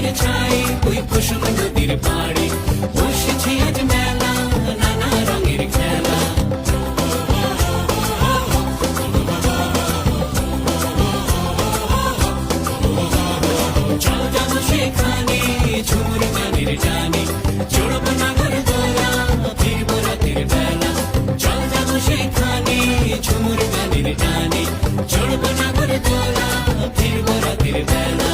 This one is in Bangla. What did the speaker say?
গাছের ছাই ওই কুসুম নদীর পাড়ে বসেছি আজ মেলা নানা রঙের খেলা। চল যাবো সেখানে ঝুমুর গানের জানে চড়বো নাগর দোলা ফিরবো রাতের বেলা। চল যাবো সেখানে ঝুমুর গানের জানে চড়বো নাগর দোলা ফিরবো রাতের বেলা।